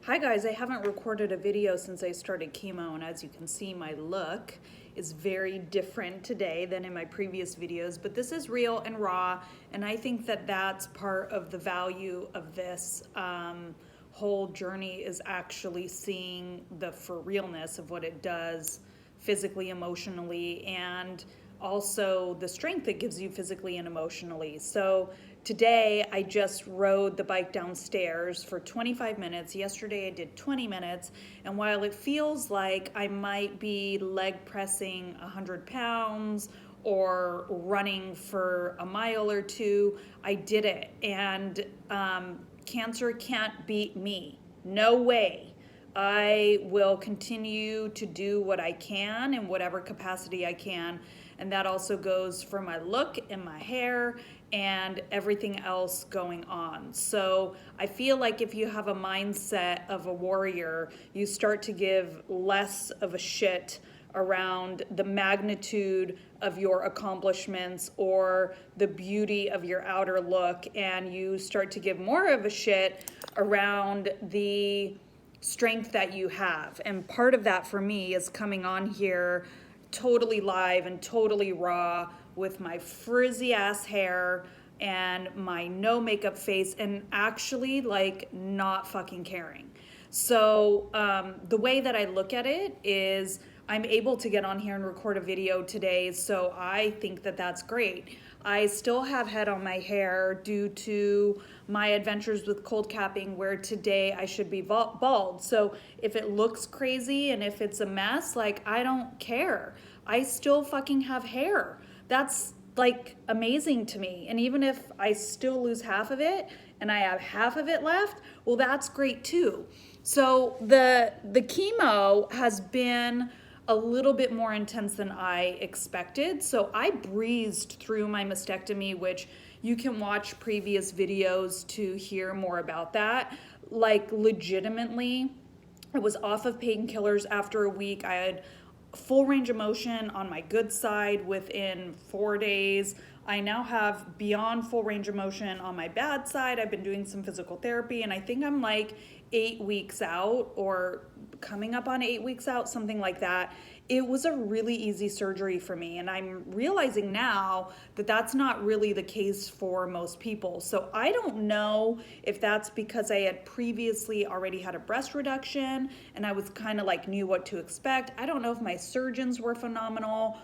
Hi guys, I haven't recorded a video since I started chemo, and as you can see, my look is very different today than in my previous videos, but this is real and raw, and I think that that's part of the value of this whole journey, is actually seeing the for realness of what it does physically, emotionally, and also the strength it gives you physically and emotionally. So today I just rode the bike downstairs for 25 minutes. Yesterday I did 20 minutes. And while it feels like I might be leg pressing 100 pounds or running for a mile or two, I did it. And cancer can't beat me. No way. I will continue to do what I can in whatever capacity I can. And that also goes for my look and my hair and everything else going on. So I feel like if you have a mindset of a warrior, you start to give less of a shit around the magnitude of your accomplishments or the beauty of your outer look, and you start to give more of a shit around the strength that you have. And part of that for me is coming on here totally live and totally raw with my frizzy ass hair and my no makeup face, and actually like not fucking caring. So the way that I look at it is I'm able to get on here and record a video today, so I think that that's great. I still have head on my hair due to my adventures with cold capping, where today I should be bald. So if it looks crazy and if it's a mess, like, I don't care. I still fucking have hair. That's like amazing to me. And even if I still lose half of it and I have half of it left, well, that's great too. So the chemo has been a little bit more intense than I expected. So I breezed through my mastectomy, which you can watch previous videos to hear more about that. Like, legitimately, I was off of painkillers after a week. I had full range of motion on my good side within 4 days. I now have beyond full range of motion on my bad side. I've been doing some physical therapy, and I think I'm like 8 weeks out, or coming up on 8 weeks out, something like that. It was a really easy surgery for me, and I'm realizing now that that's not really the case for most people. So I don't know if that's because I had previously already had a breast reduction and I was kind of like knew what to expect. I don't know if my surgeons were phenomenal.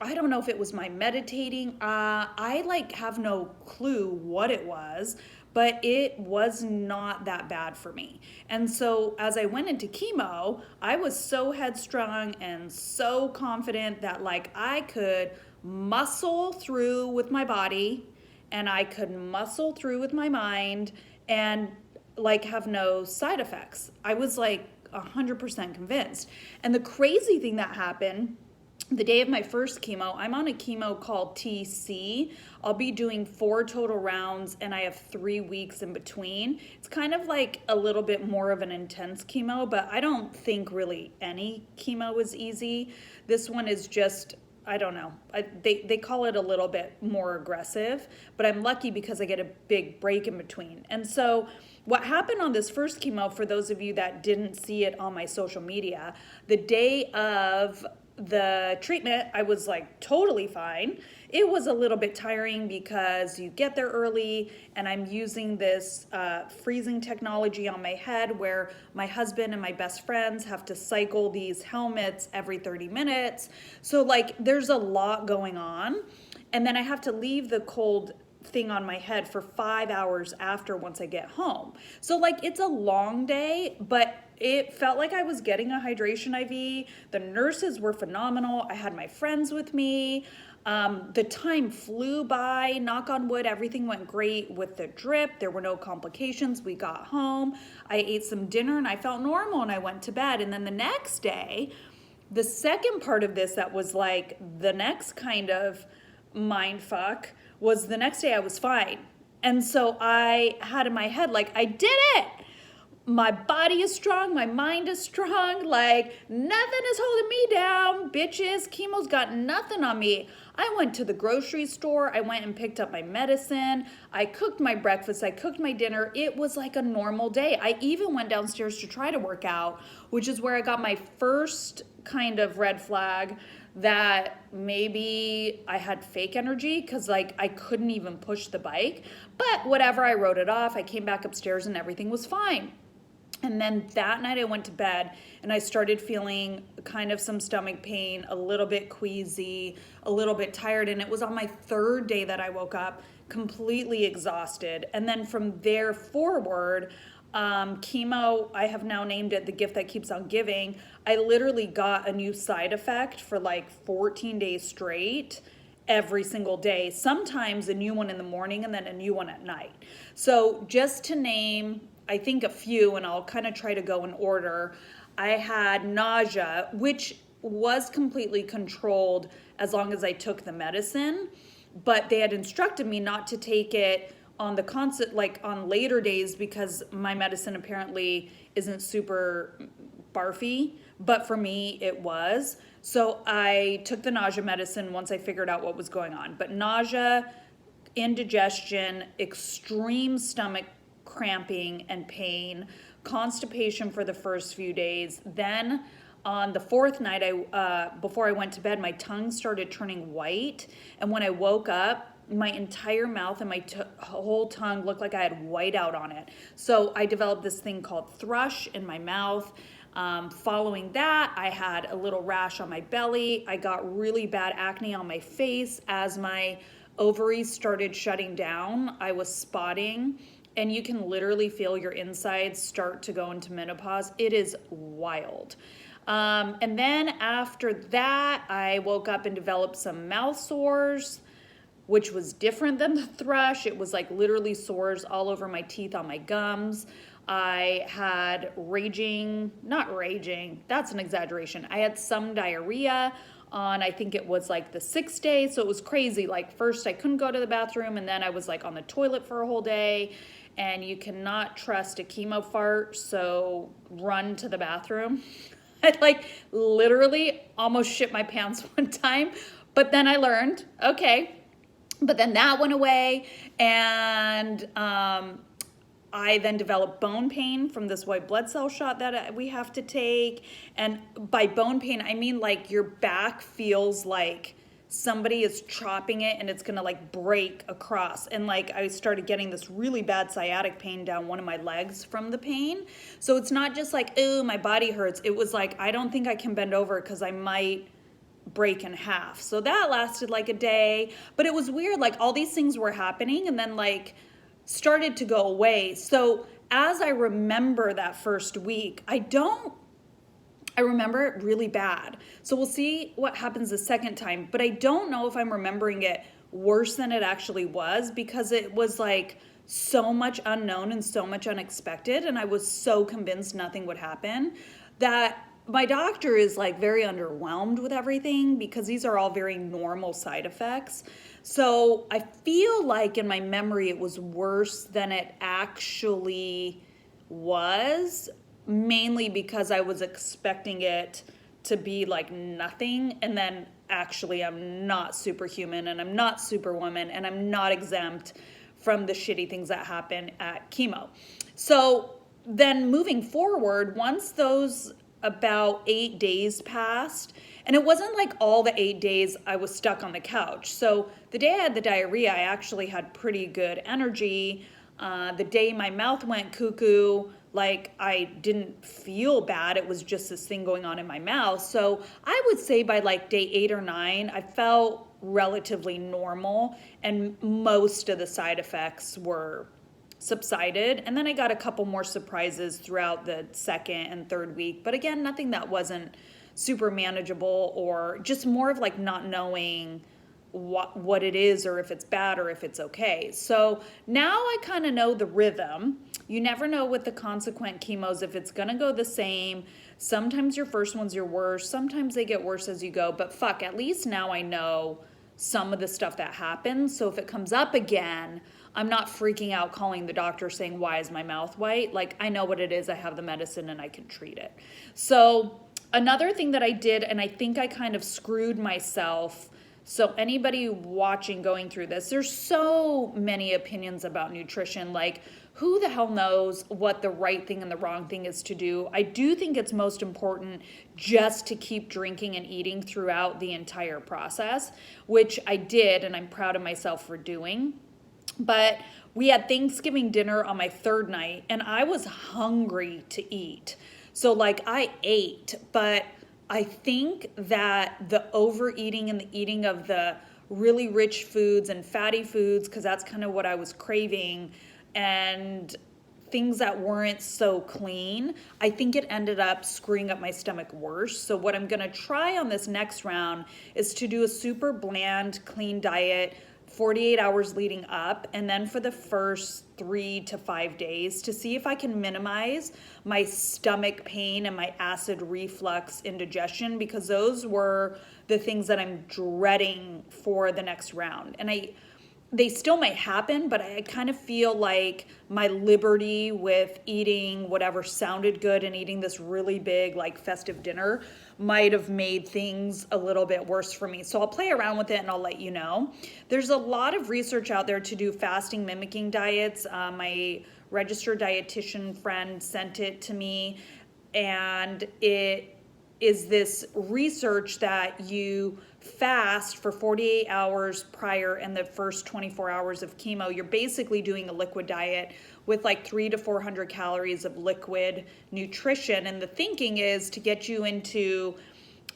I don't know if it was my meditating. I like have no clue what it was, but it was not that bad for me. And so as I went into chemo, I was so headstrong and so confident that like I could muscle through with my body, and I could muscle through with my mind, and like have no side effects. I was like 100% convinced. And the crazy thing that happened the day of my first chemo, I'm on a chemo called TC. I'll be doing 4 total rounds, and I have 3 weeks in between. It's kind of like a little bit more of an intense chemo, but I don't think really any chemo is easy. This one is just, I don't know. They call it a little bit more aggressive, but I'm lucky because I get a big break in between. And so what happened on this first chemo, for those of you that didn't see it on my social media, the day of the treatment, I was like totally fine. It was a little bit tiring because you get there early, and I'm using this freezing technology on my head where my husband and my best friends have to cycle these helmets every 30 minutes. So like there's a lot going on. And then I have to leave the cold thing on my head for 5 hours after, once I get home. So like it's a long day, but it felt like I was getting a hydration IV. The nurses were phenomenal. I had my friends with me. The time flew by. Knock on wood, everything went great with the drip. There were no complications. We got home. I ate some dinner and I felt normal, and I went to bed. And then the next day, the second part of this that was like the next kind of mind fuck was the next day I was fine. And so I had in my head, like, I did it. my body is strong, my mind is strong, like nothing is holding me down, bitches. Chemo's got nothing on me. I went to the grocery store, I went and picked up my medicine, I cooked my breakfast, I cooked my dinner. It was like a normal day. I even went downstairs to try to work out, which is where I got my first kind of red flag that maybe I had fake energy, because like I couldn't even push the bike. But whatever, I wrote it off. I came back upstairs and everything was fine. And then that night I went to bed and I started feeling kind of some stomach pain, a little bit queasy, a little bit tired. And it was on my third day that I woke up completely exhausted. And then from there forward, chemo, I have now named it the gift that keeps on giving. I literally got a new side effect for like 14 days straight, every single day, sometimes a new one in the morning and then a new one at night. So just to name, I think a few, and I'll kind of try to go in order. I had nausea, which was completely controlled as long as I took the medicine, but they had instructed me not to take it on the constant, like on later days, because my medicine apparently isn't super barfy, but for me it was. So I took the nausea medicine once I figured out what was going on. But nausea, indigestion, extreme stomach cramping and pain, constipation for the first few days. Then on the fourth night, before I went to bed, my tongue started turning white. And when I woke up, my entire mouth and my whole tongue looked like I had whiteout on it. So I developed this thing called thrush in my mouth. Following that, I had a little rash on my belly. I got really bad acne on my face. As my ovaries started shutting down, I was spotting, and you can literally feel your insides start to go into menopause. It is wild. And then after that, I woke up and developed some mouth sores, which was different than the thrush. It was like literally sores all over my teeth, on my gums. I had not raging, that's an exaggeration. I had some diarrhea on, I think it was like the 6th day. So it was crazy. Like first I couldn't go to the bathroom, and then I was like on the toilet for a whole day. And you cannot trust a chemo fart, so run to the bathroom. I like literally almost shit my pants one time, but then I learned, okay. But then that went away, and I then developed bone pain from this white blood cell shot that we have to take. And by bone pain, I mean like your back feels like somebody is chopping it and it's gonna like break across. And like I started getting this really bad sciatic pain down one of my legs from the pain. So it's not just like, ooh, my body hurts. It was like, I don't think I can bend over because I might break in half. So that lasted like a day. But it was weird, like all these things were happening and then like started to go away. So as I remember that first week, I remember it really bad. So we'll see what happens the second time, but I don't know if I'm remembering it worse than it actually was, because it was like so much unknown and so much unexpected. And I was so convinced nothing would happen that my doctor is like very underwhelmed with everything, because these are all very normal side effects. So I feel like in my memory, it was worse than it actually was, mainly because I was expecting it to be like nothing. And then actually I'm not superhuman and I'm not superwoman and I'm not exempt from the shitty things that happen at chemo. So then moving forward, once those about 8 days passed, and it wasn't like all the 8 days I was stuck on the couch. So the day I had the diarrhea, I actually had pretty good energy. The day my mouth went cuckoo, like I didn't feel bad. It was just this thing going on in my mouth. So I would say by like day 8 or 9, I felt relatively normal and most of the side effects were subsided. And then I got a couple more surprises throughout the second and third week. But again, nothing that wasn't super manageable, or just more of like not knowing what it is, or if it's bad or if it's okay. So now I kind of know the rhythm. You never know with the consequent chemos if it's gonna go the same. Sometimes your first ones are worse, sometimes they get worse as you go, but fuck, at least now I know some of the stuff that happens. So if it comes up again, I'm not freaking out calling the doctor saying, why is my mouth white? Like, I know what it is. I have the medicine and I can treat it. So another thing that I did, and I think I kind of screwed myself. So anybody watching going through this, there's so many opinions about nutrition. Like, who the hell knows what the right thing and the wrong thing is to do? I do think it's most important just to keep drinking and eating throughout the entire process, which I did, and I'm proud of myself for doing. But we had Thanksgiving dinner on my third night, and I was hungry to eat. So, like, I ate, but I think that the overeating and the eating of the really rich foods and fatty foods, because that's kind of what I was craving, and things that weren't so clean, I think it ended up screwing up my stomach worse. So what I'm going to try on this next round is to do a super bland, clean diet 48 hours leading up, and then for the first 3 to 5 days to see if I can minimize my stomach pain and my acid reflux indigestion, because those were the things that I'm dreading for the next round. And they still might happen, but I kind of feel like my liberty with eating whatever sounded good and eating this really big, like, festive dinner might have made things a little bit worse for me. So I'll play around with it and I'll let you know. There's a lot of research out there to do fasting mimicking diets. My registered dietitian friend sent it to me, and it is this research that you fast for 48 hours prior and the first 24 hours of chemo. You're basically doing a liquid diet with like 300 to 400 calories of liquid nutrition. And the thinking is to get you into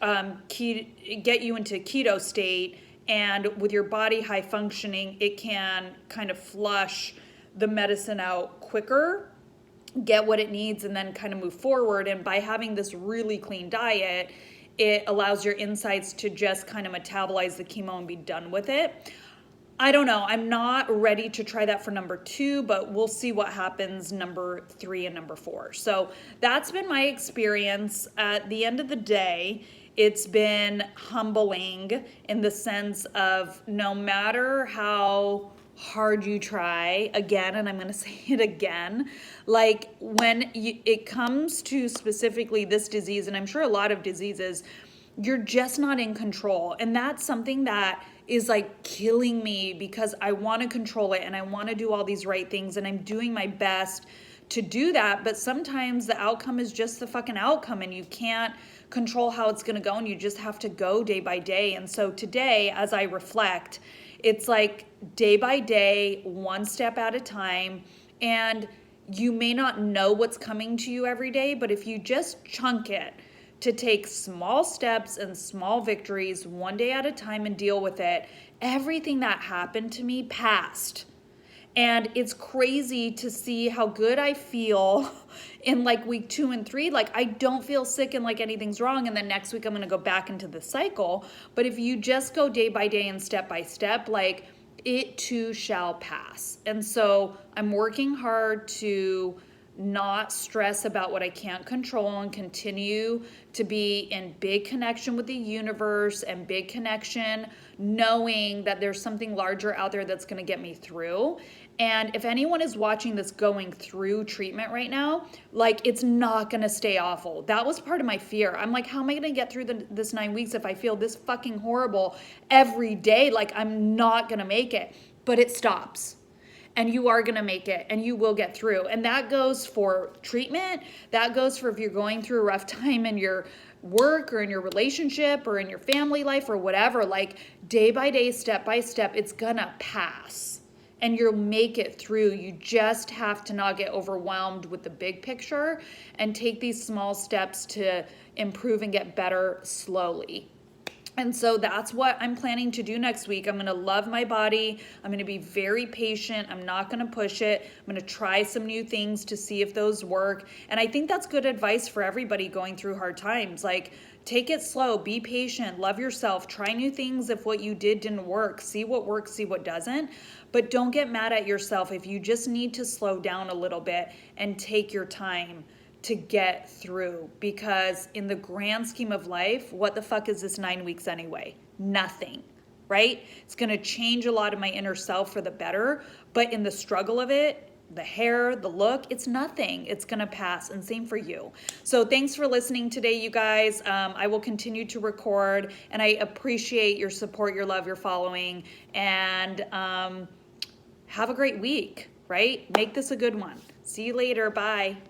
keto state, and with your body high functioning, it can kind of flush the medicine out quicker, get what it needs, and then kind of move forward. And by having this really clean diet, it allows your insides to just kind of metabolize the chemo and be done with it. I don't know. I'm not ready to try that for number 2, but we'll see what happens number 3 and number 4. So that's been my experience. At the end of the day, it's been humbling in the sense of no matter how hard you try, again, and I'm going to say it again, like when it comes to specifically this disease, and I'm sure a lot of diseases, you're just not in control. And that's something that is like killing me, because I want to control it and I want to do all these right things, and I'm doing my best to do that. But sometimes the outcome is just the fucking outcome, and you can't control how it's going to go, and you just have to go day by day. And so today, as I reflect, it's like day by day, one step at a time. And you may not know what's coming to you every day, but if you just chunk it to take small steps and small victories one day at a time and deal with it, everything that happened to me passed. And it's crazy to see how good I feel in like week 2 and 3. Like, I don't feel sick and like anything's wrong. And then next week I'm going to go back into the cycle. But if you just go day by day and step by step, like, it too shall pass. And so I'm working hard to not stress about what I can't control and continue to be in big connection with the universe and big connection, knowing that there's something larger out there that's going to get me through. And if anyone is watching this going through treatment right now, like, it's not going to stay awful. That was part of my fear. I'm like, how am I going to get through this 9 weeks if I feel this fucking horrible every day? Like, I'm not going to make it. But it stops. And you are going to make it, and you will get through. And that goes for treatment. That goes for if you're going through a rough time in your work or in your relationship or in your family life or whatever. Like, day by day, step by step, it's going to pass. And you'll make it through. You just have to not get overwhelmed with the big picture and take these small steps to improve and get better slowly. And so that's what I'm planning to do next week. I'm going to love my body. I'm going to be very patient. I'm not going to push it. I'm going to try some new things to see if those work. And I think that's good advice for everybody going through hard times. Like, take it slow, be patient, love yourself, try new things if what you did didn't work. See what works, see what doesn't. But don't get mad at yourself if you just need to slow down a little bit and take your time to get through, because in the grand scheme of life, what the fuck is this 9 weeks anyway? Nothing, right? It's gonna change a lot of my inner self for the better, but in the struggle of it, the hair, the look, it's nothing. It's gonna pass, and same for you. So thanks for listening today, you guys. I will continue to record, and I appreciate your support, your love, your following, and have a great week, right? Make this a good one. See you later, bye.